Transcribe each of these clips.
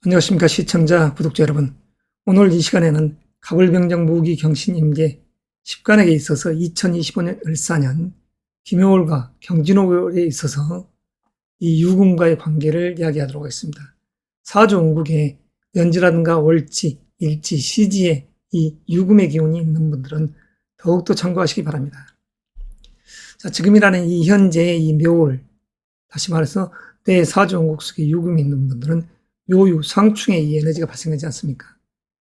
안녕하십니까 시청자 구독자 여러분. 오늘 이 시간에는 갑을병정 무기경신임계 10간에게 있어서 2025년 을사년 김효월과 경진호월에 있어서 이 유금과의 관계를 이야기하도록 하겠습니다. 사주원국에 연지라든가 월지, 일지, 시지에 이 유금의 기운이 있는 분들은 더욱더 참고하시기 바랍니다. 자, 지금이라는 이 현재의 이 묘월, 다시 말해서 내 사주원국 속에 유금이 있는 분들은 묘유, 상충의 이 에너지가 발생하지 않습니까?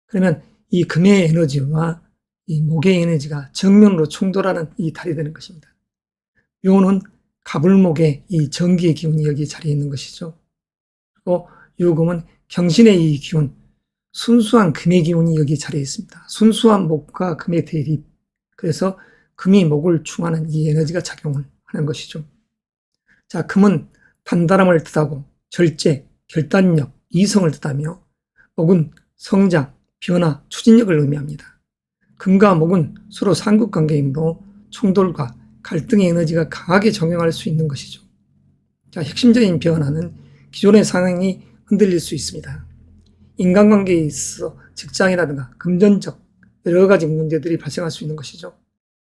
그러면 이 금의 에너지와 이 목의 에너지가 정면으로 충돌하는 이 달이 되는 것입니다. 묘는 갑을목의 이 정기의 기운이 여기 자리에 있는 것이죠. 그리고 유금은 경신의 이 기운, 순수한 금의 기운이 여기 자리에 있습니다. 순수한 목과 금의 대립. 그래서 금이 목을 충하는 이 에너지가 작용을 하는 것이죠. 자, 금은 단단함을 뜻하고 절제, 결단력, 이성을 뜻하며 목은 성장, 변화, 추진력을 의미합니다. 금과 목은 서로 상극관계이므로 충돌과 갈등의 에너지가 강하게 적용할 수 있는 것이죠. 자, 핵심적인 변화는 기존의 상황이 흔들릴 수 있습니다. 인간관계에 있어 직장이라든가 금전적 여러 가지 문제들이 발생할 수 있는 것이죠.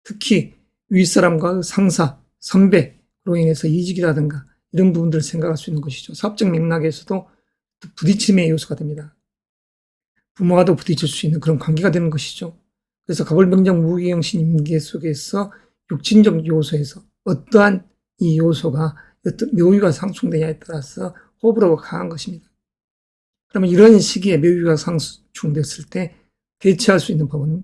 특히 윗사람과 상사, 선배로 인해서 이직이라든가 이런 부분들을 생각할 수 있는 것이죠. 사업적 맥락에서도 부딪힘의 요소가 됩니다. 부모와도 부딪힐 수 있는 그런 관계가 되는 것이죠. 그래서 갑을병정 무기경신 임계 속에서 육친적 요소에서 어떠한 이 요소가 어떤 묘유가 상충되냐에 따라서 호불호가 강한 것입니다. 그러면 이런 시기에 묘유가 상충됐을 때 대처할 수 있는 법은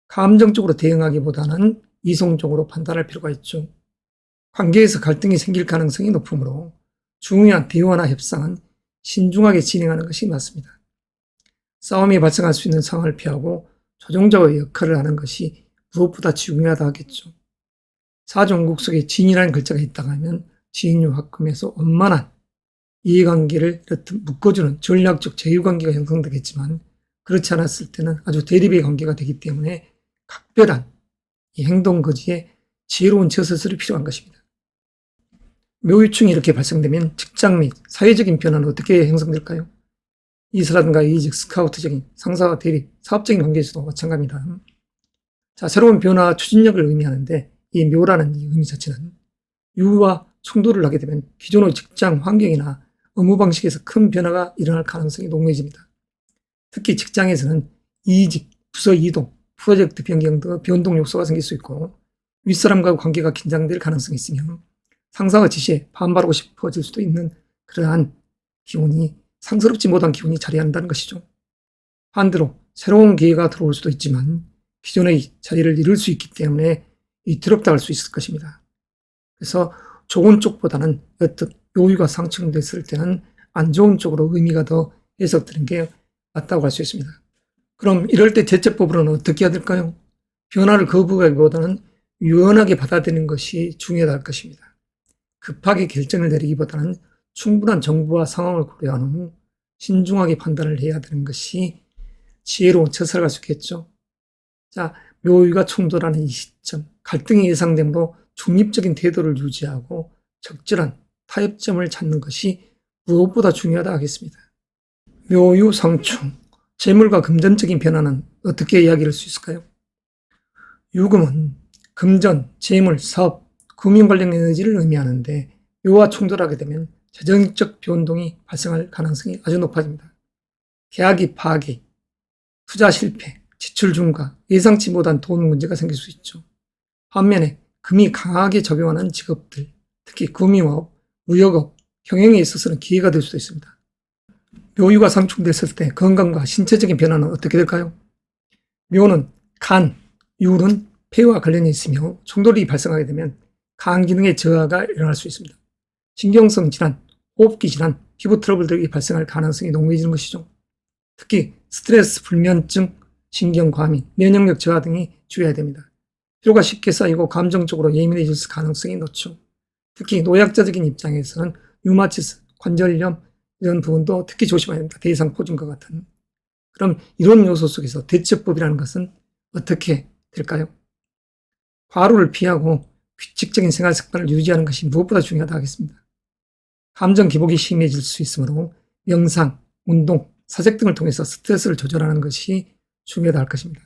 감정적으로 대응하기보다는 이성적으로 판단할 필요가 있죠. 관계에서 갈등이 생길 가능성이 높으므로 중요한 대화나 협상은 신중하게 진행하는 것이 맞습니다. 싸움이 발생할 수 있는 상황을 피하고 조정자의 역할을 하는 것이 무엇보다 중요하다 하겠죠. 사주원국 속에 진이라는 글자가 있다고 하면 진유 합금에서 원만한 이해관계를 묶어주는 전략적 제휴관계가 형성되겠지만 그렇지 않았을 때는 아주 대립의 관계가 되기 때문에 각별한 이 행동거지에 지혜로운 처서술이 필요한 것입니다. 묘유충이 이렇게 발생되면 직장 및 사회적인 변화는 어떻게 형성될까요? 이사라든가 이직, 스카우트적인 상사와 대립, 사업적인 관계에서도 마찬가지입니다. 자, 새로운 변화, 추진력을 의미하는데 이 묘라는 이 의미 자체는 유와 충돌을 하게 되면 기존의 직장 환경이나 업무 방식에서 큰 변화가 일어날 가능성이 농후해집니다. 특히 직장에서는 이직, 부서 이동, 프로젝트 변경 등 변동 요소가 생길 수 있고 윗사람과 관계가 긴장될 가능성이 있으며 상사가 지시에 반발하고 싶어질 수도 있는 그러한 기운이 상스럽지 못한 기운이 자리한다는 것이죠. 반대로 새로운 기회가 들어올 수도 있지만 기존의 자리를 잃을 수 있기 때문에 위태롭다 할 수 있을 것입니다. 그래서 좋은 쪽보다는 어떤 요유가 상충됐을 때는 안 좋은 쪽으로 의미가 더 해석되는 게 맞다고 할 수 있습니다. 그럼 이럴 때 대처법으로는 어떻게 해야 될까요? 변화를 거부하기보다는 유연하게 받아들이는 것이 중요하다 할 것입니다. 급하게 결정을 내리기보다는 충분한 정보와 상황을 고려한 후 신중하게 판단을 해야 되는 것이 지혜로운 처사를 갈 수 있겠죠. 자, 묘유가 충돌하는 이 시점, 갈등이 예상되므로 중립적인 태도를 유지하고 적절한 타협점을 찾는 것이 무엇보다 중요하다 하겠습니다. 묘유 상충, 재물과 금전적인 변화는 어떻게 이야기할 수 있을까요? 유금은 금전, 재물, 사업, 금융 관련 에너지를 의미하는데 묘와 충돌하게 되면 재정적 변동이 발생할 가능성이 아주 높아집니다. 계약이 파기, 투자 실패, 지출 중과 예상치 못한 돈 문제가 생길 수 있죠. 반면에 금이 강하게 적용하는 직업들, 특히 금융업, 무역업, 경영에 있어서는 기회가 될 수도 있습니다. 묘유가 상충됐을 때 건강과 신체적인 변화는 어떻게 될까요? 묘는 간, 유는 폐와 관련이 있으며 충돌이 발생하게 되면 간 기능의 저하가 일어날 수 있습니다. 신경성 질환, 호흡기 질환, 피부 트러블 등이 발생할 가능성이 농후해지는 것이죠. 특히 스트레스, 불면증, 신경과민, 면역력 저하 등이 주의해야 됩니다. 피로가 쉽게 쌓이고 감정적으로 예민해질 가능성이 높죠. 특히 노약자적인 입장에서는 류마티스, 관절염 이런 부분도 특히 조심해야 됩니다. 대상포진과 같은. 그럼 이런 요소 속에서 대처법이라는 것은 어떻게 될까요? 과로를 피하고 규칙적인 생활 습관을 유지하는 것이 무엇보다 중요하다 하겠습니다. 감정 기복이 심해질 수 있으므로 명상, 운동, 사색 등을 통해서 스트레스를 조절하는 것이 중요하다 할 것입니다.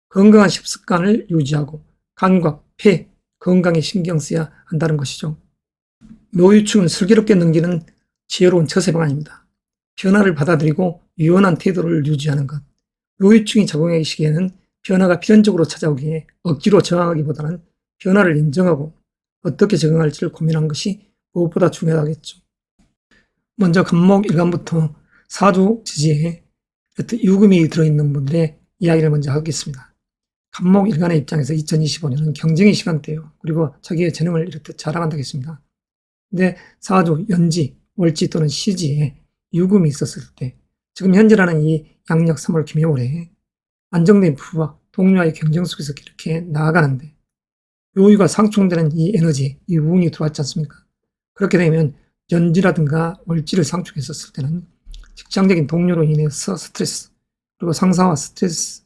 건강한 식습관을 유지하고 간과 폐, 건강에 신경 써야 한다는 것이죠. 묘유충은 슬기롭게 넘기는 지혜로운 처세 방안입니다. 변화를 받아들이고 유연한 태도를 유지하는 것. 묘유충이 작용하기 시기에는 변화가 필연적으로 찾아오기에 억지로 저항하기보다는 변화를 인정하고 어떻게 적응할지를 고민하는 것이 무엇보다 중요하겠죠. 먼저 간목 1간부터 사주 지지에 유금이 들어있는 분들의 이야기를 먼저 하겠습니다. 간목 1간의 입장에서 2025년은 경쟁의 시간대예요. 그리고 자기의 재능을 이렇듯 자랑한다고 했습니다. 근데 사주, 연지, 월지 또는 시지에 유금이 있었을 때 지금 현재라는 이 양력 3월 김해월에 안정된 부와 동료와의 경쟁 속에서 이렇게 나아가는데 요유가 상충되는 이 에너지, 이 운이 들어왔지 않습니까? 그렇게 되면 연지라든가 월지를 상충했었을 때는 직장적인 동료로 인해서 스트레스, 그리고 상사와 스트레스,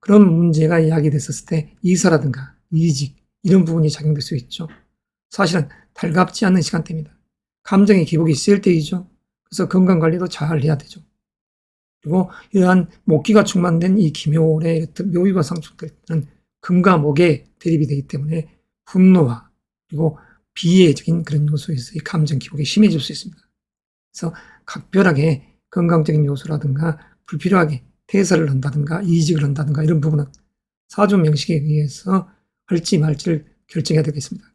그런 문제가 이야기됐었을 때 이사라든가 이직, 이런 부분이 작용될 수 있죠. 사실은 달갑지 않는 시간대입니다. 감정의 기복이 세일 때이죠. 그래서 건강관리도 잘 해야 되죠. 그리고 이러한 목기가 충만된 이 김효월의 묘유가 상충될 때는 금과 목의 대립이 되기 때문에 분노와 그리고 비애적인 그런 요소에서의 감정 기복이 심해질 수 있습니다. 그래서 각별하게 건강적인 요소라든가 불필요하게 퇴사를 한다든가 이직을 한다든가 이런 부분은 사주 명식에 의해서 할지 말지를 결정해야 되겠습니다.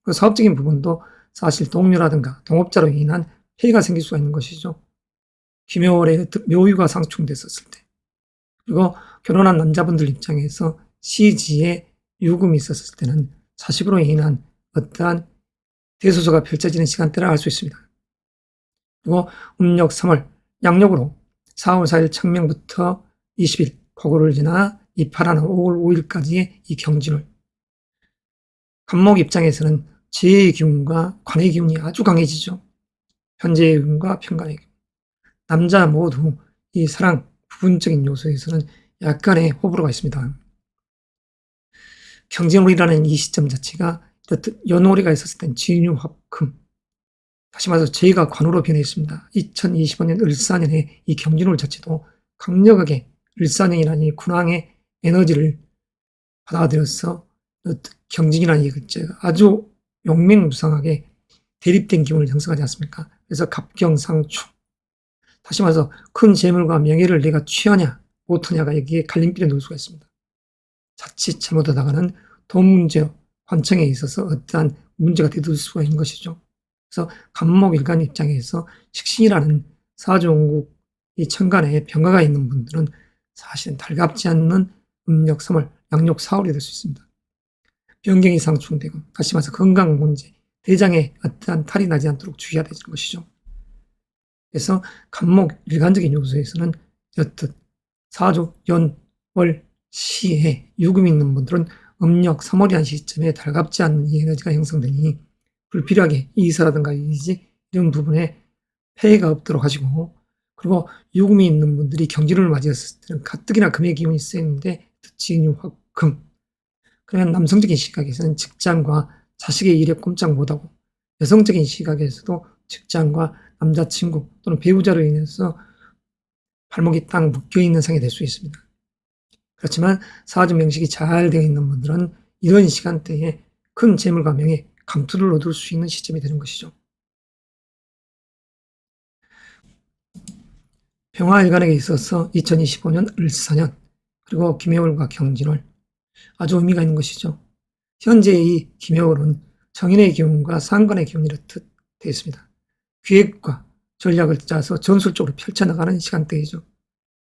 그 사업적인 부분도 사실 동료라든가 동업자로 인한 폐해가 생길 수가 있는 것이죠. 김효월의 묘유가 상충됐었을 때, 그리고 결혼한 남자분들 입장에서 시지에 유금이 있었을 때는 자식으로 인한 어떠한 대소소가 펼쳐지는 시간대라 할 수 있습니다. 그리고 음력 3월, 양력으로 4월 4일 청명부터 20일, 고고를 지나 이파라는 5월 5일까지의 이 경진을, 간목 입장에서는 재의 기운과 관의 기운이 아주 강해지죠. 현재의 기운과 편관의 기운. 남자 모두 이 사랑, 부분적인 요소에서는 약간의 호불호가 있습니다. 경진월이라는 이 시점 자체가 연월이가 있었을 땐 진유합금, 다시 말해서 재가 관우로 변해 있습니다. 2025년 을사년에 이 경진월 자체도 강력하게 을사년이라는 이 군왕의 에너지를 받아들여서 경진이라는 이 글자가 아주 용맹무상하게 대립된 기운을 형성하지 않습니까? 그래서 갑경상충, 다시 말해서 큰 재물과 명예를 내가 취하냐 못하냐가 여기에 갈림길에 놓을 수가 있습니다. 자칫 잘못하다가는 돈 문제, 관청에 있어서 어떠한 문제가 되돌 수가 있는 것이죠. 그래서 간목일간 입장에서 식신이라는 사주원국 이 천간에 병화가 있는 분들은 사실은 달갑지 않는 음력 3월, 양력 4월이 될 수 있습니다. 변경이 상충되고, 다시 말해서 건강 문제, 대장에 어떠한 탈이 나지 않도록 주의해야 되는 것이죠. 그래서 간목 일간적인 요소에서는 여튼 사주, 연, 월, 시에 유금이 있는 분들은 음력 3월이라는 시점에 달갑지 않는 이 에너지가 형성되니 불필요하게 이사라든가 이직 이런 부분에 폐해가 없도록 하시고, 그리고 유금이 있는 분들이 경진을 맞이했을 때는 가뜩이나 금의 기운이 쓰이는데 진유, 화, 금. 그러면 남성적인 시각에서는 직장과 자식의 일에 꼼짝 못하고, 여성적인 시각에서도 직장과 남자친구 또는 배우자로 인해서 발목이 딱 묶여있는 상황이 될 수 있습니다. 그렇지만 사주 명식이 잘 되어 있는 분들은 이런 시간대에 큰 재물과 명예, 감투를 얻을 수 있는 시점이 되는 것이죠. 병화일간에게 있어서 2025년 을사년, 그리고 김해월과 경진월, 아주 의미가 있는 것이죠. 현재 이 김해월은 정인의 기운과 상관의 기운이 이렇듯 되어 있습니다. 기획과 전략을 짜서 전술적으로 펼쳐나가는 시간대이죠.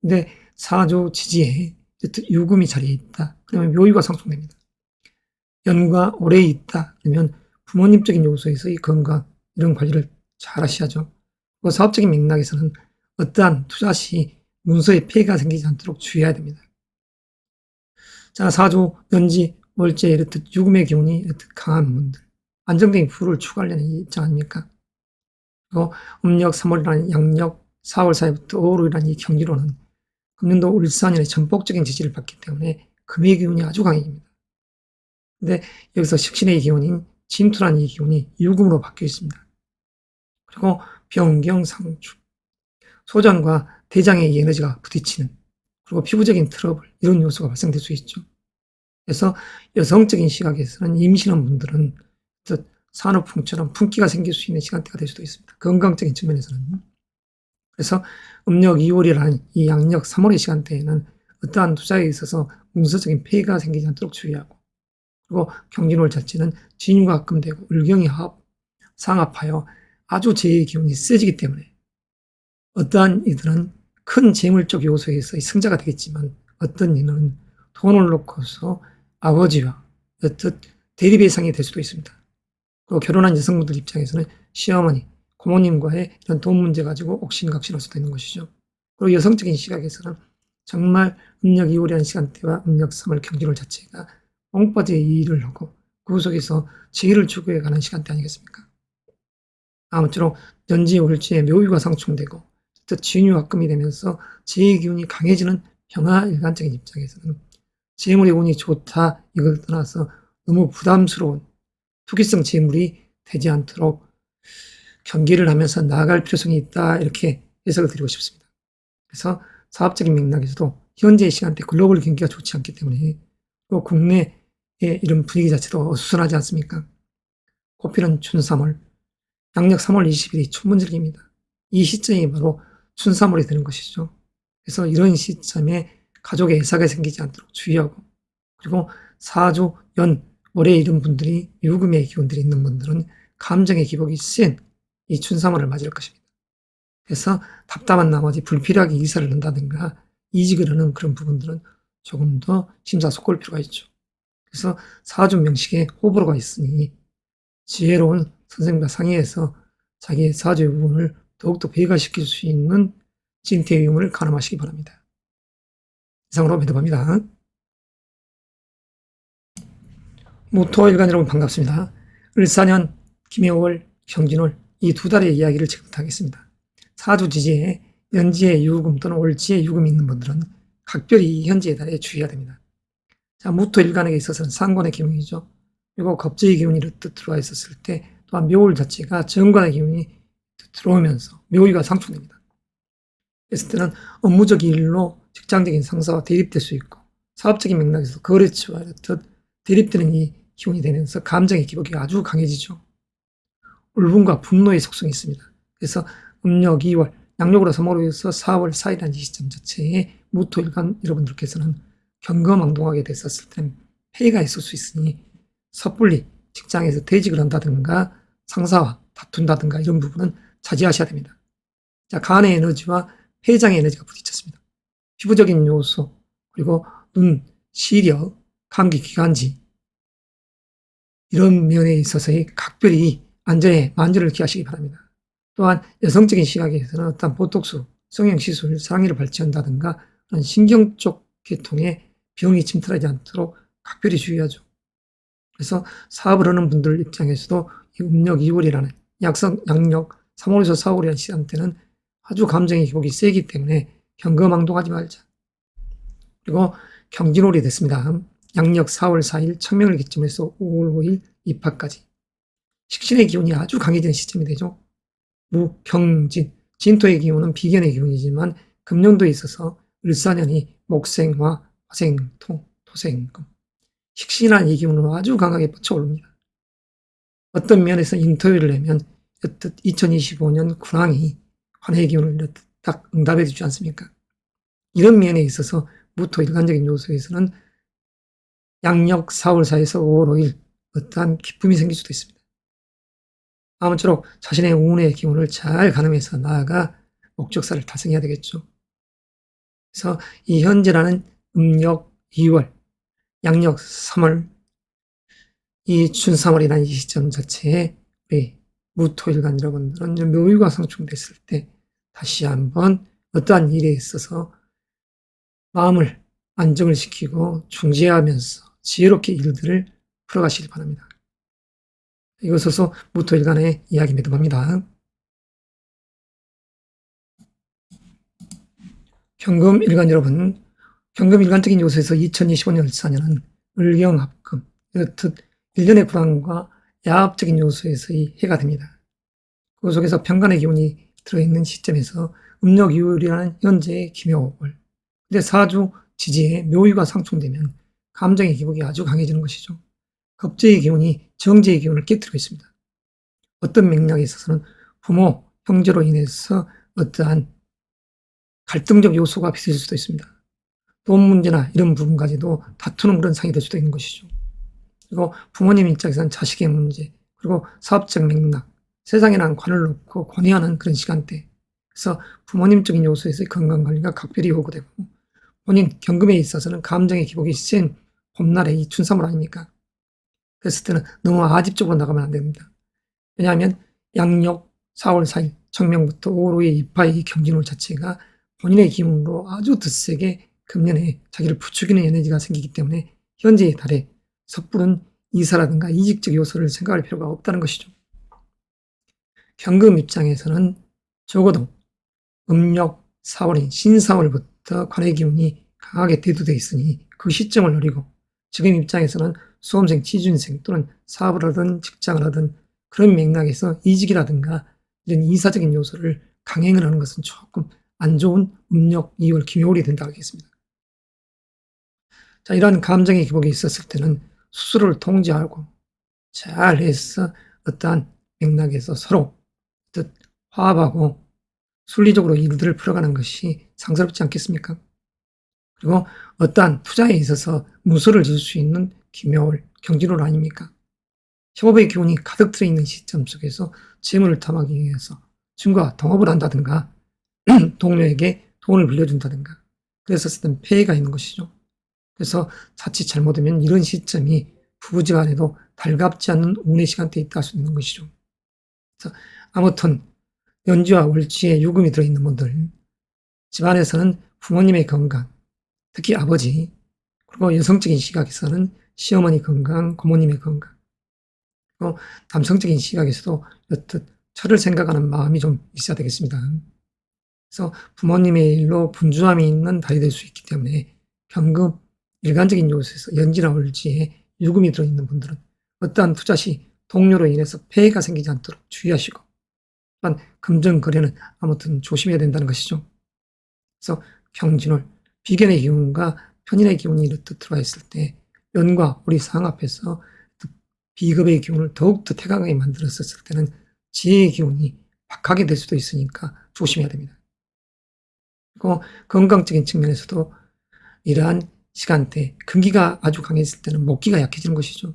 근데 사주 지지에 유금이 자리에 있다. 그러면 묘유가 상승됩니다. 연과 오래 있다. 그러면 부모님적인 요소에서의 건강, 이런 관리를 잘 하셔야죠. 그리고 사업적인 맥락에서는 어떠한 투자 시 문서에 피해가 생기지 않도록 주의해야 됩니다. 자, 사주, 연지, 월제 이렇듯 유금의 기운이 이렇듯 강한 분들, 안정적인 부를 추구하려는 이 입장 아닙니까? 그리고 음력 3월이라는 양력 4월 사이부터 5월이라는 이 경기로는 금년도 을사년의 전폭적인 지지를 받기 때문에 금의 기운이 아주 강해집니다. 근데 여기서 식신의 기운인 진토라는 이 기운이 유금으로 바뀌어 있습니다. 그리고 병경상축, 소장과 대장의 에너지가 부딪히는, 그리고 피부적인 트러블, 이런 요소가 발생될 수 있죠. 그래서 여성적인 시각에서는 임신한 분들은 산후풍처럼 품기가 생길 수 있는 시간대가 될 수도 있습니다. 건강적인 측면에서는. 그래서 음력 2월이라는 이 양력 3월의 시간대에는 어떠한 투자에 있어서 문서적인 폐해가 생기지 않도록 주의하고, 그리고 경진월 자체는 진유가 합금되고 을경이 상합하여 아주 재의 기운이 세지기 때문에 어떠한 이들은 큰 재물적 요소에서 승자가 되겠지만, 어떤 이는 돈을 놓고서 아버지와 대립의 상이 될 수도 있습니다. 그리고 결혼한 여성분들 입장에서는 시어머니, 고모님과의 이런 돈 문제 가지고 옥신각신할 수도 있는 것이죠. 그리고 여성적인 시각에서는 정말 음력 2월이라는 시간대와 음력 3월 경진월 자체가 뽕빠지의 일을 하고 그 속에서 지혜를 추구해가는 시간대 아니겠습니까? 아무쪼록 연지 월지에 묘유가 상충되고 진유합금이 되면서 지혜의 기운이 강해지는 병화 일간적인 입장에서는 재물의 운이 좋다 이걸 떠나서 너무 부담스러운 투기성 재물이 되지 않도록 경계를 하면서 나아갈 필요성이 있다, 이렇게 해석을 드리고 싶습니다. 그래서 사업적인 맥락에서도 현재의 시간대 글로벌 경기가 좋지 않기 때문에, 또 국내의 이런 분위기 자체도 어수선하지 않습니까? 꽃피는 춘3월, 양력 3월 20일이 춘문절기입니다. 이 시점이 바로 춘3월이 되는 것이죠. 그래서 이런 시점에 가족의 애사가 생기지 않도록 주의하고, 그리고 사주, 연, 월에 이른 분들이, 유금의 기운들이 있는 분들은 감정의 기복이 센 이 춘3월을 맞을 것입니다. 그래서 답답한 나머지 불필요하게 이사를 한다든가 이직을 하는 그런 부분들은 조금 더 심사숙고할 필요가 있죠. 그래서 사주 명식에 호불호가 있으니 지혜로운 선생님과 상의해서 자기의 사주의 부분을 더욱더 배가시킬 수 있는 진퇴의 유무를 가늠하시기 바랍니다. 이상으로 매듭합니다. 무토일간 여러분 반갑습니다. 을사년, 김해월, 경진월 이 두 달의 이야기를 지금부터 하겠습니다. 사주지지에 연지에 유금 또는 월지에 유금이 있는 분들은 각별히 이 현지의 달에 주의해야 됩니다. 자, 무토일간에게 있어서는 상관의 기운이죠. 그리고 겁재의 기운이 뜻 들어와 있었을 때 또한 묘월 자체가 정관의 기운이 들어오면서 묘위가 상충됩니다. 그랬을 때는 업무적 일로 직장적인 상사와 대립될 수 있고, 사업적인 맥락에서 거래처와 이렇듯 대립되는 이 기운이 되면서 감정의 기복이 아주 강해지죠. 울분과 분노의 속성이 있습니다. 그래서 음력 2월, 양력으로 3월에서 4월 4일이라는 이 시점 자체에 무토일간 여러분들께서는 경거망동하게 됐었을 때는 폐해가 있을 수 있으니 섣불리 직장에서 퇴직을 한다든가 상사와 다툰다든가 이런 부분은 자제하셔야 됩니다. 자, 간의 에너지와 폐장의 에너지가 부딪혔습니다. 피부적인 요소, 그리고 눈, 시력, 감기, 기관지 이런 면에 있어서의 각별히 안전에 만전을 기하시기 바랍니다. 또한 여성적인 시각에서는 어떤 보톡스, 성형시술, 상의를 발치한다든가 그런 신경 쪽 계통에 병이 침투하지 않도록 각별히 주의하죠. 그래서 사업을 하는 분들 입장에서도 이 음력 2월이라는 양력 3월에서 4월이라는 시간대는 아주 감정의 기복이 세기 때문에 경거망동하지 말자. 그리고 경진월이 됐습니다. 양력 4월 4일 청명을 기점해서 5월 5일 입하까지 식신의 기운이 아주 강해지는 시점이 되죠. 무경진, 진토의 기운은 비견의 기운이지만 금년도에 있어서 을사년이 목생화, 화생토, 토생금, 식신이라는 이 기운으로 아주 강하게 뻗쳐오릅니다. 어떤 면에서 인터뷰를 내면 2025년 군왕이 환해의 기운을 딱 응답해 주지 않습니까? 이런 면에 있어서 무토 일간적인 요소에서는 양력 4월 4일에서 5월 5일 어떠한 기쁨이 생길 수도 있습니다. 아무쪼록 자신의 운의 기운을 잘 가늠해서 나아가 목적사를 달성해야 되겠죠. 그래서 이 현재라는 음력 2월, 양력 3월, 이 춘3월이라는 이 시점 자체에 우리 무토일간 여러분들은 묘유가 상충됐을 때 다시 한번 어떠한 일에 있어서 마음을 안정을 시키고 중재하면서 지혜롭게 일들을 풀어가시기 바랍니다. 이것으로서 무토일간의 이야기 매듭합니다. 경금일간 여러분, 경금일간적인 요소에서 2025년 을사년은 을경합금, 이렇듯 일련의 불황과 야합적인 요소에서의 해가 됩니다. 그 속에서 편간의 기운이 들어있는 시점에서 음력 2월이라는 현재의 기묘월. 근데 사주 지지에 묘유가 상충되면 감정의 기복이 아주 강해지는 것이죠. 겁재의 기운이 정제의 기운을 깨뜨리고 있습니다. 어떤 맥락에 있어서는 부모, 형제로 인해서 어떠한 갈등적 요소가 빚어질 수도 있습니다. 돈 문제나 이런 부분까지도 다투는 그런 상이 될 수도 있는 것이죠. 그리고 부모님 입장에서는 자식의 문제, 그리고 사업적 맥락, 세상이라는 관을 놓고 고뇌하는 그런 시간대. 그래서 부모님적인 요소에서의 건강관리가 각별히 요구되고, 본인 경금에 있어서는 감정의 기복이 센 봄날의 이 춘삼월 아닙니까? 그랬을 때는 너무 아집적으로 나가면 안 됩니다. 왜냐하면 양력 4월 4일 청명부터 5월 5일 입하의 이 경진월 자체가 본인의 기운으로 아주 드세게 금년에 자기를 부추기는 에너지가 생기기 때문에 현재의 달에 섣부른 이사라든가 이직적 요소를 생각할 필요가 없다는 것이죠. 경금 입장에서는 적어도 음력 4월인 신사월부터 관의 기운이 강하게 대두되어 있으니 그 시점을 노리고 지금 입장에서는 수험생, 취준생 또는 사업을 하든 직장을 하든 그런 맥락에서 이직이라든가 이런 이사적인 요소를 강행을 하는 것은 조금 안 좋은 음력 2월 기묘월이 된다고 하겠습니다. 자, 이러한 감정의 기복이 있었을 때는 스스로를 통제하고 잘해서 어떠한 맥락에서 서로 뜻 화합하고 순리적으로 일들을 풀어가는 것이 상스럽지 않겠습니까? 그리고 어떠한 투자에 있어서 무서를 지을 수 있는 기묘월, 경진월 아닙니까? 협업의 기운이 가득 들어있는 시점 속에서 재물을 탐하기 위해서 친구와 동업을 한다든가 동료에게 돈을 빌려준다든가 그랬었을 땐 폐해가 있는 것이죠. 그래서 자칫 잘못하면 이런 시점이 부부지간에도 달갑지 않는 운의 시간대에 있다 할 수 있는 것이죠. 그래서 아무튼 연지와 월지에 유금이 들어있는 분들, 집안에서는 부모님의 건강, 특히 아버지, 그리고 여성적인 시각에서는 시어머니 건강, 고모님의 건강, 그리고 남성적인 시각에서도 여튼 철을 생각하는 마음이 좀 있어야 되겠습니다. 그래서 부모님의 일로 분주함이 있는 달이 될 수 있기 때문에 경금, 일간적인 요소에서 연지나 월지에 유금이 들어있는 분들은 어떠한 투자 시 동료로 인해서 폐해가 생기지 않도록 주의하시고 또한 금전 거래는 아무튼 조심해야 된다는 것이죠. 그래서 경진월, 비견의 기운과 편인의 기운이 이렇듯 들어와 있을 때 연과 우리 상합해서 비급의 기운을 더욱더 태강하게 만들었을 때는 지혜의 기운이 박하게 될 수도 있으니까 조심해야 됩니다. 그리고 건강적인 측면에서도 이러한 시간대, 금기가 아주 강했을 때는 목기가 약해지는 것이죠.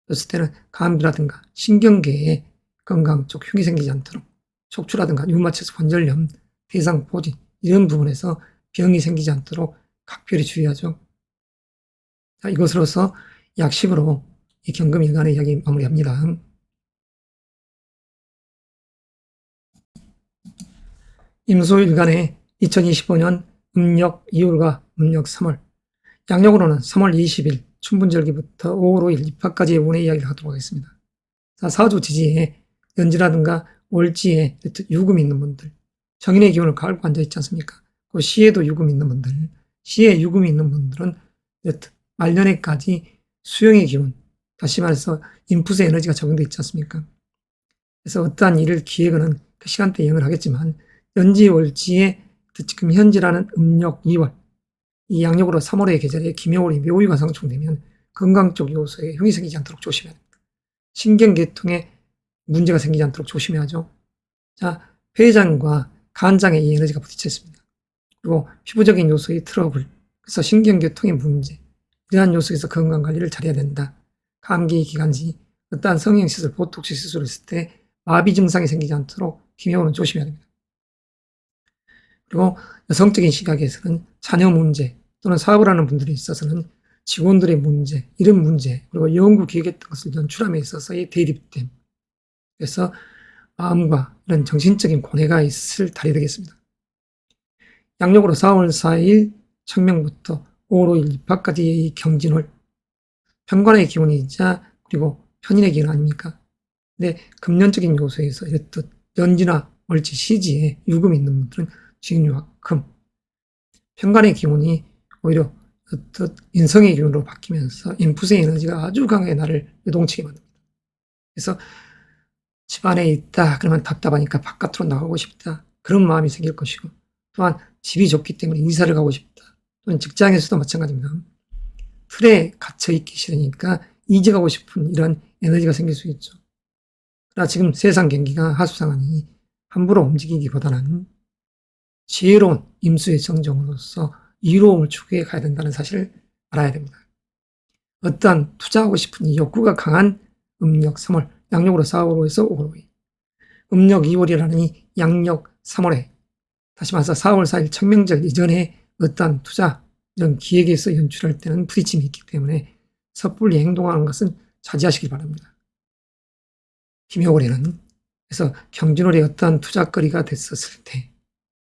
그랬을 때는 감기라든가 신경계에 건강 쪽 흉이 생기지 않도록 척추라든가 류마티스 관절염, 대상포진 이런 부분에서 병이 생기지 않도록 각별히 주의하죠. 자, 이것으로서 약 10으로 이 경금 일간의 이야기 마무리합니다. 임수 일간의 2025년 음력 2월과 음력 3월, 양력으로는 3월 20일 춘분절기부터 5월 5일 입하까지의 운의 이야기를 하도록 하겠습니다. 자, 사주 지지에 연지라든가 월지에 유금이 있는 분들, 정인의 기운을 가을고 앉아있지 않습니까? 그 시에도 유금이 있는 분들, 시에 유금이 있는 분들은 말년에까지 수용의 기운, 다시 말해서 인풋의 에너지가 적용되어 있지 않습니까? 그래서 어떠한 일을 기획하는 그 시간대에 영을 하겠지만 연지 월지에 지금 현지라는 음력 2월, 이 양력으로 3월의 계절에 기묘월이 묘유가 상충되면 건강적 요소에 흉이 생기지 않도록 조심해야 됩니다. 신경계통에 문제가 생기지 않도록 조심해야죠. 자, 폐장과 간장에 이 에너지가 부딪혀 있습니다. 그리고 피부적인 요소의 트러블, 그래서 신경계통의 문제, 이러한 요소에서 건강관리를 잘해야 된다. 감기 기간지, 어떠한 성형시술, 보톡스 시술을 했을 때 마비 증상이 생기지 않도록 기묘월은 조심해야 됩니다. 그리고 여성적인 시각에서는 자녀 문제 또는 사업을 하는 분들이 있어서는 직원들의 문제, 이런 문제, 그리고 연구 기획했던 것을 연출함에 있어서의 대립됨. 그래서 마음과 이런 정신적인 고뇌가 있을 달이 되겠습니다. 양력으로 4월 4일 청명부터 5월 5일 입하까지의 이 경진월, 편관의 기운이자 그리고 편인의 기운 아닙니까? 근데 금년적인 요소에서 이렇듯 연지나 월지 시지에 유금이 있는 분들은 직류와 금, 편관의 기운이 오히려 어떤 인성의 기운으로 바뀌면서 인풋의 에너지가 아주 강하게 나를 요동치게 만듭니다. 그래서 집 안에 있다 그러면 답답하니까 바깥으로 나가고 싶다. 그런 마음이 생길 것이고, 또한 집이 좁기 때문에 이사를 가고 싶다. 또는 직장에서도 마찬가지입니다. 틀에 갇혀 있기 싫으니까 이직하고 싶은 이런 에너지가 생길 수 있죠. 그러나 지금 세상 경기가 하수상하니 함부로 움직이기보다는 지혜로운 임수의 정정으로서 이로움을 추구해 가야 된다는 사실을 알아야 됩니다. 어떠한 투자하고 싶은 이 욕구가 강한 음력 3월, 양력으로 4월에서 5월, 음력 2월이라는 이 양력 3월에, 다시 말해서 4월 4일 청명절 이전에 어떠한 투자, 이런 기획에서 연출할 때는 부딪힘이 있기 때문에 섣불리 행동하는 것은 자제하시기 바랍니다. 김효월에는 그래서 경진월에 어떠한 투자거리가 됐었을 때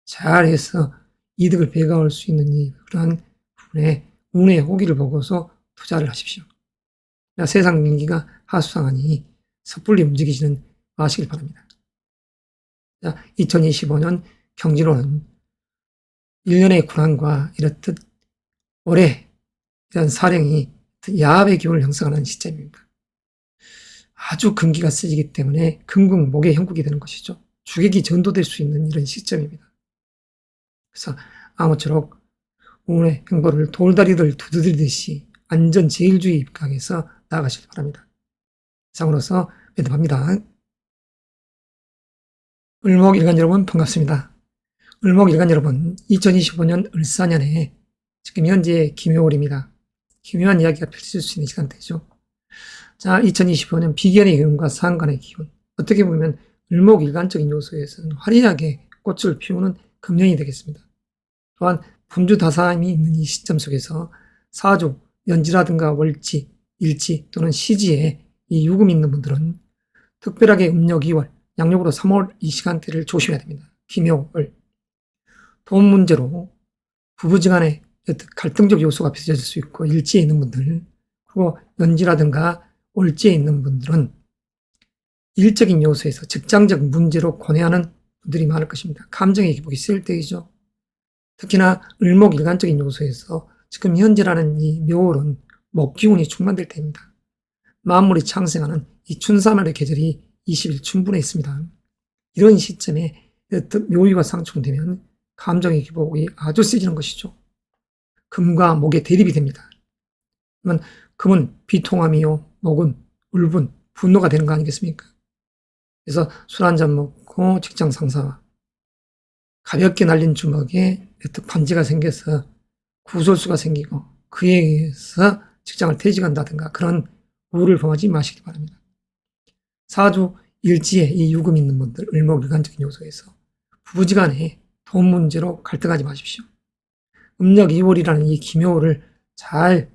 잘해서 이득을 배가할 수 있는 그러한 부분에 운의 호기를 보고서 투자를 하십시오. 세상 경기가 하수상하니 섣불리 움직이지는 마시길 바랍니다. 2025년 경진월은 1년의 고난과 이렇듯 올해 이런 사령이 야합의 기운을 형성하는 시점입니다. 아주 금기가 세지기 때문에 금국목의 형국이 되는 것이죠. 주객이 전도될 수 있는 이런 시점입니다. 그래서 아무쪼록 오늘의 행보를 돌다리를 두드리듯이 안전 제일주의 입각에서 나아가시기 바랍니다. 이상으로서 매듭합니다. 을목일간 여러분 반갑습니다. 을목일간 여러분, 2025년 을사년에 지금 현재 기묘월입니다. 기묘한 이야기가 펼쳐질 수 있는 시간대죠. 자, 2025년 비견의 기운과 상간의 기운, 어떻게 보면 을목일간적인 요소에서는 화려하게 꽃을 피우는 금년이 되겠습니다. 또한 분주다사함이 있는 이 시점 속에서 사주, 연지라든가 월지, 일지 또는 시지에 이 유금이 있는 분들은 특별하게 음력 2월, 양력으로 3월 이 시간대를 조심해야 됩니다. 기묘월. 돈 문제로 부부지간에 갈등적 요소가 빚어질 수 있고, 일지에 있는 분들, 그리고 연지라든가 월지에 있는 분들은 일적인 요소에서 직장적 문제로 고뇌하는 분들이 많을 것입니다. 감정의 기복이 세일 때이죠. 특히나 을목일간적인 요소에서 지금 현재라는 이 묘월은 목기운이 충만될 때입니다. 만물이 창생하는 이 춘삼월의 계절이 20일 춘분에 있습니다. 이런 시점에 묘위가 상충되면 감정의 기복이 아주 세지는 것이죠. 금과 목의 대립이 됩니다. 그러면 금은 비통함이요, 목은 울분, 분노가 되는 거 아니겠습니까? 그래서 술 한잔 먹고 직장 상사와 가볍게 날린 주먹에 반지가 생겨서 구설수가 생기고 그에 의해서 직장을 퇴직한다든가 그런 우를 범하지 마시기 바랍니다. 사주 일지에 이 유금이 있는 분들, 을목일간적인 요소에서 부부지간에 돈 문제로 갈등하지 마십시오. 음력 2월이라는 이 기묘월을 잘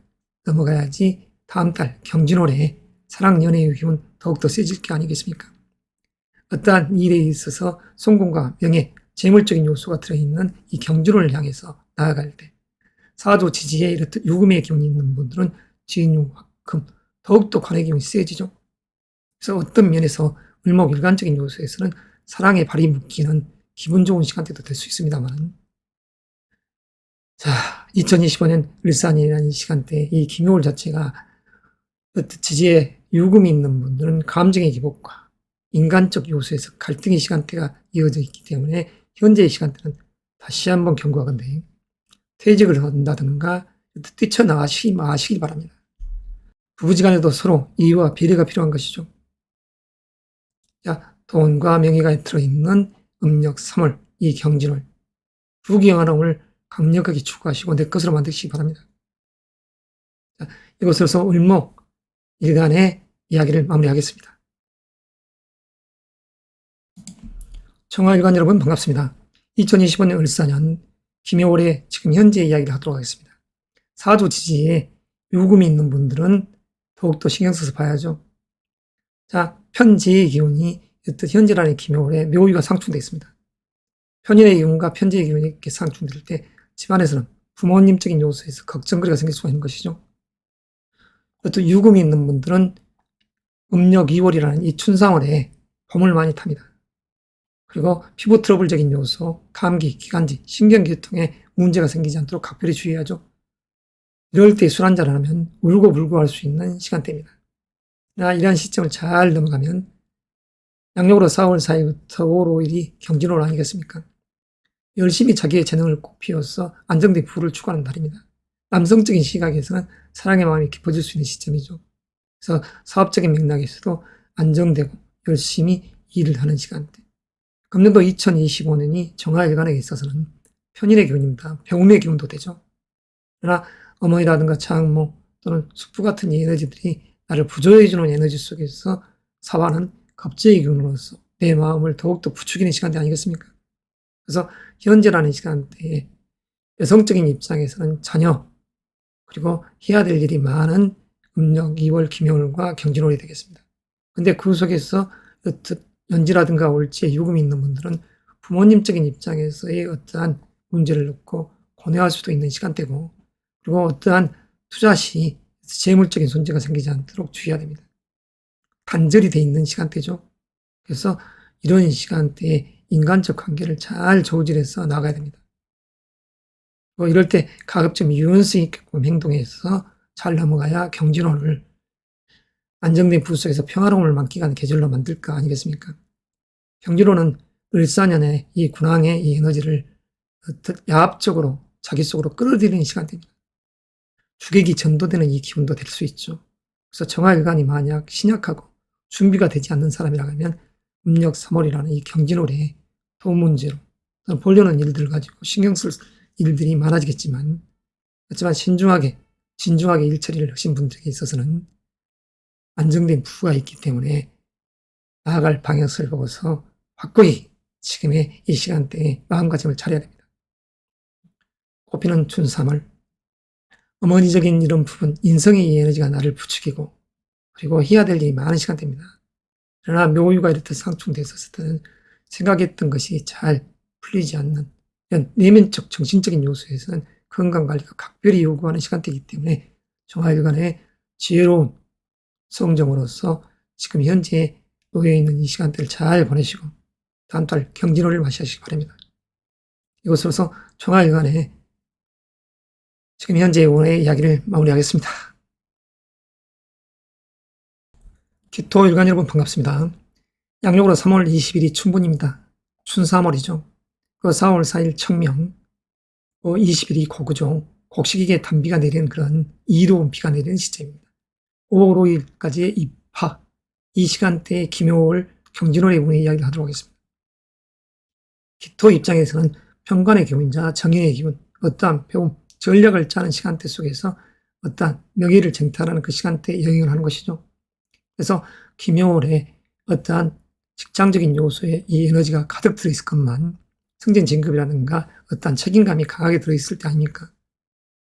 넘어가야지 다음 달 경진월에 사랑 연애의 기운 더욱더 세질 게 아니겠습니까? 어떠한 일에 있어서 성공과 명예, 재물적인 요소가 들어있는 이 경진월을 향해서 나아갈 때 사주 지지에 이렇듯 유금의 기운이 있는 분들은 진유, 화금, 더욱더 관의 기운이 세지죠. 그래서 어떤 면에서 을목일간적인 요소에서는 사랑의 발이 묶이는 기분 좋은 시간대도 될 수 있습니다만, 자, 2025년 을사년이라는 이 시간대, 이 기묘월 자체가 지지에 유금이 있는 분들은 감정의 기복과 인간적 요소에서 갈등의 시간대가 이어져 있기 때문에 현재의 시간대는 다시 한번 경고하건대 퇴직을 한다든가 뛰쳐나가시기 마시기 바랍니다. 부부지간에도 서로 이해와 배려가 필요한 것이죠. 자, 돈과 명예가 들어있는 음력 3월 이 경진월 부귀영화를 강력하게 추구하시고 내 것으로 만드시기 바랍니다. 자, 이것으로서 을목일간의 이야기를 마무리하겠습니다. 청하일간 여러분 반갑습니다. 2025년 을사년 기묘월에 지금 현재 이야기를 하도록 하겠습니다. 사주 지지에 유금이 있는 분들은 더욱더 신경 써서 봐야죠. 자, 편지의 기운이 현재라는 기묘월에 묘위가 상충되어 있습니다. 편인의 기운과 편지의 기운이 이렇게 상충될 때 집안에서는 부모님적인 요소에서 걱정거리가 생길 수가 있는 것이죠. 또 유금이 있는 분들은 음력 2월이라는 이 춘상월에 봄을 많이 탑니다. 그리고 피부 트러블적인 요소, 감기, 기관지, 신경계통에 문제가 생기지 않도록 각별히 주의하죠. 이럴 때 술 한잔을 하면 울고불고 할 수 있는 시간대입니다. 이러한 시점을 잘 넘어가면 양력으로 4월 4일부터 5월 5일이 경진월 아니겠습니까? 열심히 자기의 재능을 꽃피워서 안정된 부를 추구하는 날입니다. 남성적인 시각에서는 사랑의 마음이 깊어질 수 있는 시점이죠. 그래서 사업적인 맥락에서도 안정되고 열심히 일을 하는 시간대. 금년도 2025년이 정화일간에게 있어서는 편인의 기운입니다. 병음의 기운도 되죠. 그러나 어머니라든가 장모 또는 숙부 같은 이 에너지들이 나를 부조해주는 에너지 속에서 사화는 겁제의 기운으로서 내 마음을 더욱더 부추기는 시간대 아니겠습니까? 그래서 현재라는 시간대에 여성적인 입장에서는 자녀 그리고 해야 될 일이 많은 음력 2월 김해월과 경진월이 되겠습니다. 근데 그 속에서 여튼 연지라든가 올지에 유금이 있는 분들은 부모님적인 입장에서의 어떠한 문제를 놓고 고뇌할 수도 있는 시간대고, 그리고 어떠한 투자 시 재물적인 손재가 생기지 않도록 주의해야 됩니다. 단절이 돼 있는 시간대죠. 그래서 이런 시간대에 인간적 관계를 잘 조절해서 나가야 됩니다. 이럴 때 가급적 유연성 있게끔 행동해서 잘 넘어가야 경진월을 안정된 부부 속에서 평화로움을 만끽하는 계절로 만들 거 아니겠습니까? 경진월은 을사년의 이 군왕의 이 에너지를 야합적으로 자기 속으로 끌어들이는 시간대입니다. 주객이 전도되는 이 기운도 될 수 있죠. 그래서 정화일간이 만약 신약하고 준비가 되지 않는 사람이라 하면 음력 3월이라는 이 경진월에 돈 문제로 또는 보려는 일들 가지고 신경 쓸 일들이 많아지겠지만, 그렇지만 진중하게 일처리를 하신 분들에게 있어서는 안정된 부가 있기 때문에 나아갈 방향을 보고서 확고히 지금의 이 시간대에 마음가짐을 차려야 됩니다. 꽃피는 춘3월, 어머니적인 이런 부분, 인성의 이 에너지가 나를 부추기고 그리고 해야 될 일이 많은 시간대입니다. 그러나 묘유가 이렇듯 상충됐었을 때는 생각했던 것이 잘 풀리지 않는 이런 내면적 정신적인 요소에서는 건강관리가 각별히 요구하는 시간대이기 때문에 정화일간의 지혜로운 성정으로서 지금 현재 놓여있는 이 시간대를 잘 보내시고 다음 달 경진월을 맞이하시기 바랍니다. 이것으로서 정화일간의 지금 현재 오늘의 이야기를 마무리하겠습니다. 기토일간 여러분 반갑습니다. 양력으로 3월 20일이 춘분입니다. 춘3월이죠. 그 4월 4일 청명, 20일이 고구죠. 곡식에게 단비가 내리는 그런 이로운 비가 내리는 시점입니다. 5월 5일까지의 입하, 이 시간대에 김효월, 경진월의 운의 이야기를 하도록 하겠습니다. 기토 입장에서는 평관의 기운자 정인의 기운, 어떠한 배움, 전략을 짜는 시간대 속에서 어떠한 명예를 쟁탈하는 그 시간대에 영향을 하는 것이죠. 그래서 김효월에 어떠한 직장적인 요소에 이 에너지가 가득 들어있을 것만 승진 진급이라든가 어떠한 책임감이 강하게 들어있을 때 아닙니까?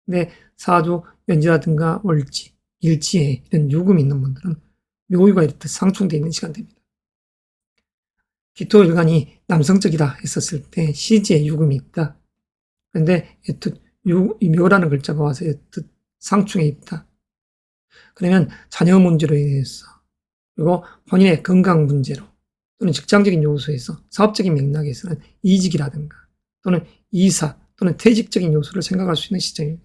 근데 사주, 연지라든가 월지, 일지에 이런 유금이 있는 분들은 묘유가 이렇듯 상충되어 있는 시간대입니다. 기토일간이 남성적이다 했었을 때 시지에 유금이 있다. 그런데 여튼 이 묘라는 글자가 와서 여튼 상충해 있다. 그러면 자녀 문제로 인해서 그리고 본인의 건강 문제로 또는 직장적인 요소에서 사업적인 맥락에서는 이직이라든가 또는 이사 또는 퇴직적인 요소를 생각할 수 있는 시점입니다.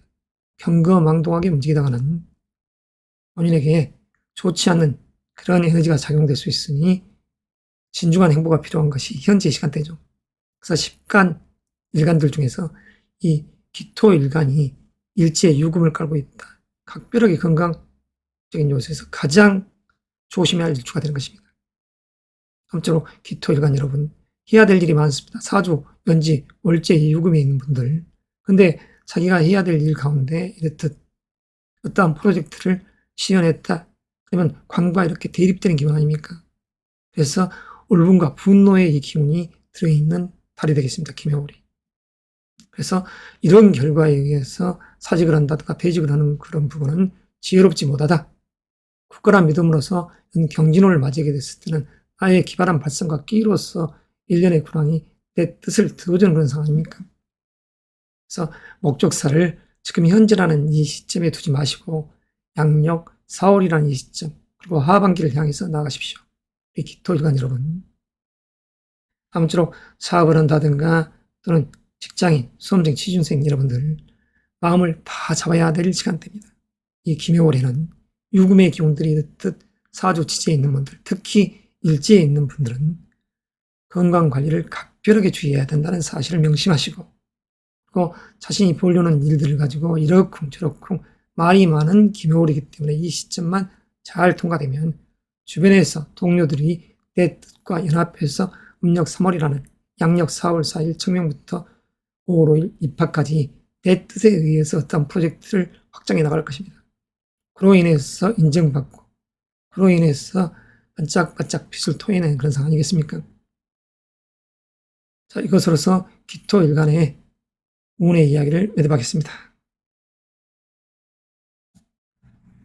경거망동하게 움직이다가는 본인에게 좋지 않는 그런 에너지가 작용될 수 있으니 진중한 행보가 필요한 것이 현재 시간대죠. 그래서 10간 일간들 중에서 이 기토 일간이 일지에 유금을 깔고 있다. 각별하게 건강적인 요소에서 가장 조심해야 할 일주가 되는 것입니다. 아무쪼록 기토 일간 여러분, 해야 될 일이 많습니다. 사주, 연지, 월지에 유금이 있는 분들. 근데 자기가 해야 될 일 가운데 이렇듯 어떠한 프로젝트를 시연했다. 그러면 관과 이렇게 대립되는 기분 아닙니까? 그래서 울분과 분노의 이 기운이 들어있는 달이 되겠습니다. 김해월이. 그래서 이런 결과에 의해서 사직을 한다든가 퇴직을 하는 그런 부분은 지혜롭지 못하다. 굳건한 믿음으로서 경진월을 맞이하게 됐을 때는 아예 기발한 발성과 끼로서 일련의 군왕이 내 뜻을 들어주는 그런 상황입니까? 그래서 목적사를 지금 현재라는 이 시점에 두지 마시고 양력 4월이라는 이 시점 그리고 하반기를 향해서 나가십시오. 우리 기토일간 여러분. 아무쪼록 사업을 한다든가 또는 직장인, 수험생, 취준생 여러분들 마음을 다 잡아야 될 시간대입니다. 이 김해월에는 유금의 기운들이 뜻 사주 지지에 있는 분들, 특히 일지에 있는 분들은 건강관리를 각별하게 주의해야 된다는 사실을 명심하시고, 그리고 자신이 보려는 일들을 가지고 이러쿵저러쿵 말이 많은 김효월이기 때문에 이 시점만 잘 통과되면 주변에서 동료들이 내 뜻과 연합해서 음력 3월이라는 양력 4월 4일 청명부터 5월 5일 입학까지 내 뜻에 의해서 어떤 프로젝트를 확장해 나갈 것입니다. 그로 인해서 인정받고, 그로 인해서 반짝반짝 빛을 토해내는 그런 상황 아니겠습니까? 자, 이것으로서 기토일간의 운의 이야기를 매듭하겠습니다.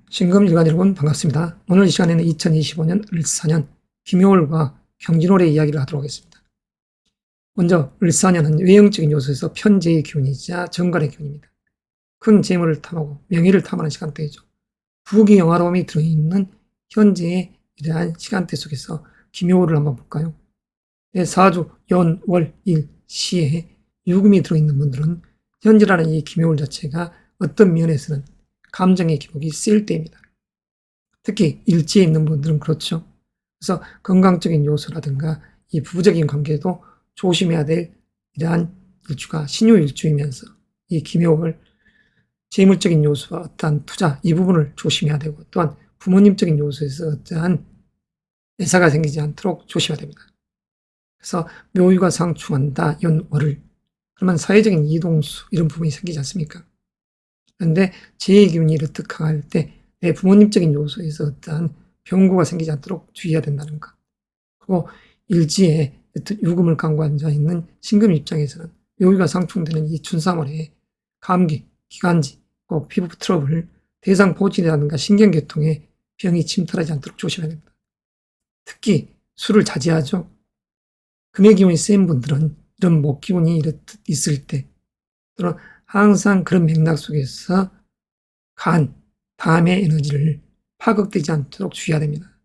신금일간 여러분 반갑습니다. 오늘 이 시간에는 2025년 을사년 김효월과 경진월의 이야기를 하도록 하겠습니다. 먼저 을사년은 외형적인 요소에서 편재의 기운이자 정관의 기운입니다. 큰 재물을 탐하고 명예를 탐하는 시간대이죠. 부귀 영화로움이 들어있는 현재의 이러한 시간대 속에서 김효월을 한번 볼까요? 사주, 연, 월, 일, 시에 유금이 들어있는 분들은 현재라는 이 김효월 자체가 어떤 면에서는 감정의 기복이 세일 때입니다. 특히 일지에 있는 분들은 그렇죠. 그래서 건강적인 요소라든가 이 부부적인 관계도 조심해야 될 이러한 일주가 신유일주이면서 이 김효월 재물적인 요소와 어떠한 투자 이 부분을 조심해야 되고, 또한 부모님적인 요소에서 어떠한 애사가 생기지 않도록 조심해야 됩니다. 그래서 묘유가 상충한다 연월을, 그러면 사회적인 이동수 이런 부분이 생기지 않습니까? 그런데 제 기운이 이렇듯 강할 때 내 부모님적인 요소에서 어떠한 병고가 생기지 않도록 주의해야 된다는 것. 그리고 일지에 유금을 강구한 자 있는 신금 입장에서는 묘유가 상충되는 이 춘삼월에 감기, 기관지, 피부 트러블, 대상포진이라든가 신경계통에 병이 침탈하지 않도록 조심해야 됩니다. 특히 술을 자제하죠. 금의 기운이 센 분들은 이런 목 기운이 이렇듯 있을 때, 또는 항상 그런 맥락 속에서 간, 담의 에너지를 파극되지 않도록 주의해야 됩니다.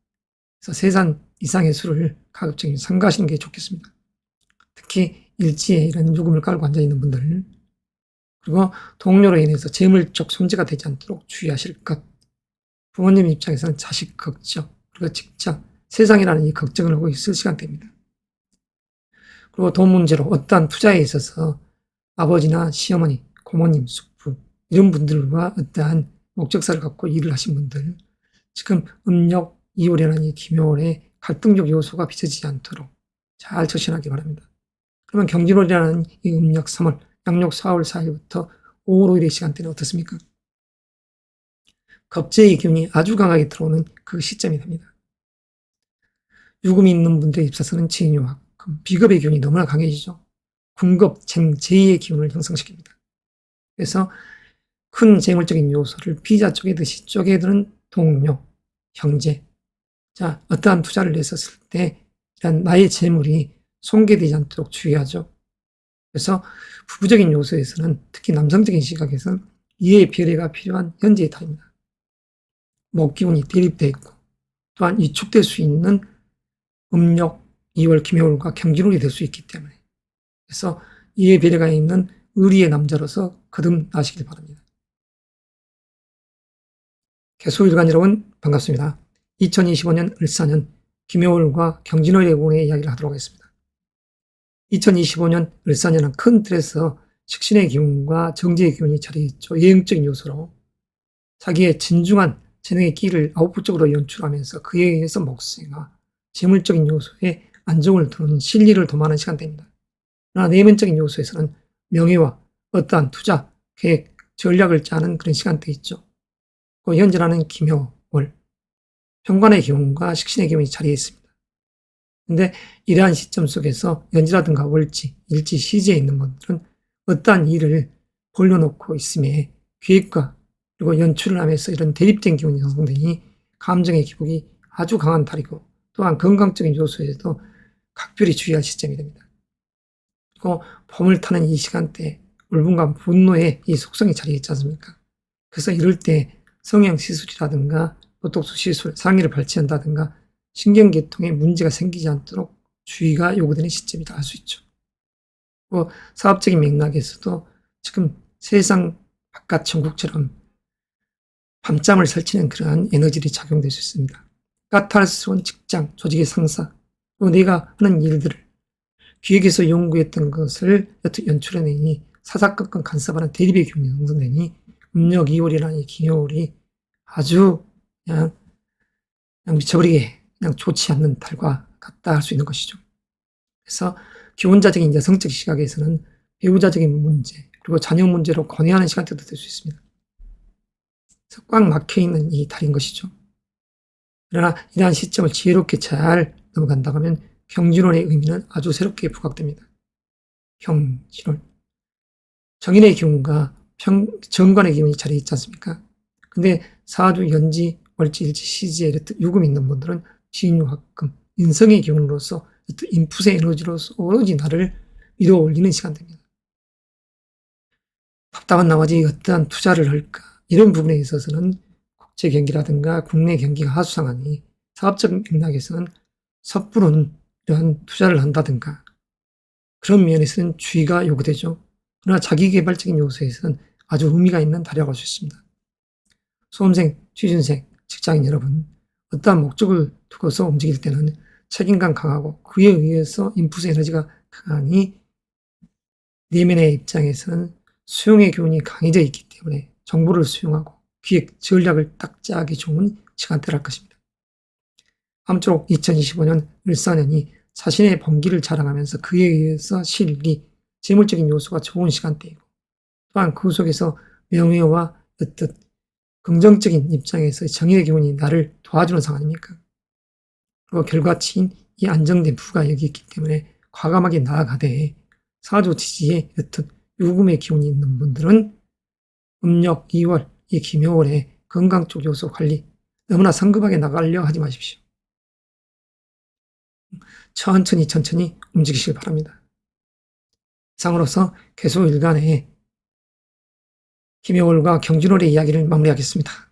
그래서 3잔 이상의 술을 가급적이면 삼가하시는 게 좋겠습니다. 특히 일지에 이런 유금을 깔고 앉아있는 분들, 그리고 동료로 인해서 재물적 손재가 되지 않도록 주의하실 것. 부모님 입장에서는 자식 걱정, 그리고 직장, 세상이라는 이 걱정을 하고 있을 시간대입니다. 그리고 돈 문제로 어떠한 투자에 있어서 아버지나 시어머니, 고모님, 숙부 이런 분들과 어떠한 목적사를 갖고 일을 하신 분들, 지금 음력 2월이라는 이 김효월에 갈등적 요소가 빚어지지 않도록 잘 처신하기 바랍니다. 그러면 경진월이라는 이 음력 3월, 양력 4월 4일부터 5월 5일의 시간대는 어떻습니까? 겁재의 기운이 아주 강하게 들어오는 그 시점이 됩니다. 유금이 있는 분들의 입사서는 진유와 비겁의 기운이 너무나 강해지죠. 궁겁, 쟁,제2의 기운을 형성시킵니다. 그래서 큰 재물적인 요소를 피자 쪼개듯이 쪼개드는 동료, 형제. 자, 어떠한 투자를 냈었을 때 이런 나의 재물이 손괴되지 않도록 주의하죠. 그래서 부부적인 요소에서는 특히 남성적인 시각에서는 이해의 배려가 필요한 현재의 타입니다. 목기운이 대립되어 있고, 또한 위축될 수 있는 음력 2월 김효월과 경진월이 될 수 있기 때문에, 그래서 이해 배려가 있는 의리의 남자로서 거듭나시길 바랍니다. 개수일간 여러분 반갑습니다. 2025년 을사년 김효월과 경진월의 운의 이야기를 하도록 하겠습니다. 2025년 을사년은 큰 틀에서 식신의 기운과 정제의 기운이 자리했죠. 예행적인 요소로 자기의 진중한 재능의 끼를 아웃풋적으로 연출하면서 그에 의해서 목생화, 재물적인 요소에 안정을 두는 실리를 도모하는 시간대입니다. 그러나 내면적인 요소에서는 명예와 어떠한 투자, 계획, 전략을 짜는 그런 시간대 있죠. 그 현재라는 김효월, 현관의 기운과 식신의 기운이 자리해 있습니다. 근데 이러한 시점 속에서 연지라든가 월지, 일지, 시지에 있는 분들은 어떠한 일을 벌려놓고 있음에 계획과 그리고 연출을 하면서 이런 대립된 기운이 형성되니 감정의 기복이 아주 강한 달이고, 또한 건강적인 요소에도 각별히 주의할 시점이 됩니다. 그리고 봄을 타는 이 시간대에 울분과 분노의 이 속성이 자리해 있지 않습니까? 그래서 이럴 때 성형 시술이라든가 보톡스 시술, 상의를 발치한다든가 신경계통에 문제가 생기지 않도록 주의가 요구되는 시점이다 할 수 있죠. 사업적인 맥락에서도 지금 세상 바깥 천국처럼 밤잠을 설치는 그러한 에너지들이 작용될 수 있습니다. 까탈스러운 직장, 조직의 상사, 또 내가 하는 일들을 기획해서 연구했던 것을 여튼 연출해내니 사사건건 간섭하는 대립의 기운이 형성되니 음력 2월이라는 이 기묘월이 아주 그냥 미쳐버리게 그냥 좋지 않는 달과 같다 할 수 있는 것이죠. 그래서 기혼자적인 여성적 시각에서는 배우자적인 문제 그리고 자녀 문제로 고뇌하는 시간대도 될 수 있습니다. 그래서 꽉 막혀있는 이 달인 것이죠. 그러나 이러한 시점을 지혜롭게 잘 넘어간다고 하면 경진월의 의미는 아주 새롭게 부각됩니다. 경진월. 정인의 기운과 정관의 기운이 자리에 있지 않습니까? 근데 사주, 연지, 월지, 일지, 시지에 유금이 있는 분들은 진유합금, 인성의 기운으로서 인풋의 에너지로서 오로지 나를 밀어 올리는 시간대입니다. 답답한 나머지 어떠한 투자를 할까? 이런 부분에 있어서는 국제 경기라든가 국내 경기가 하수상하니 사업적 맥락에서는 섣부른 이러한 투자를 한다든가 그런 면에서는 주의가 요구되죠. 그러나 자기개발적인 요소에서는 아주 의미가 있는 달이라고 할 수 있습니다. 수험생, 취준생, 직장인 여러분, 어떠한 목적을 두고서 움직일 때는 책임감 강하고 그에 의해서 인풋의 에너지가 강하니 내면의 입장에서는 수용의 기운이 강해져 있기 때문에 정보를 수용하고 기획, 전략을 딱 짜기 좋은 시간대랄 것입니다. 아무쪼록 2025년 을사년이 자신의 번기를 자랑하면서 그에 의해서 실리, 재물적인 요소가 좋은 시간대이고 또한 그 속에서 명예와 어떤 긍정적인 입장에서 정의의 기운이 나를 도와주는 상황 아닙니까? 그리고 결과치인 이 안정된 부가 여기 있기 때문에 과감하게 나아가되 사주 지지에 어떤 유금의 기운이 있는 분들은 음력 2월 이 기묘월에 건강 쪽 요소 관리 너무나 성급하게 나가려 하지 마십시오. 천천히 움직이시길 바랍니다. 이상으로서 개수일간의 기묘월과 경진월의 이야기를 마무리하겠습니다.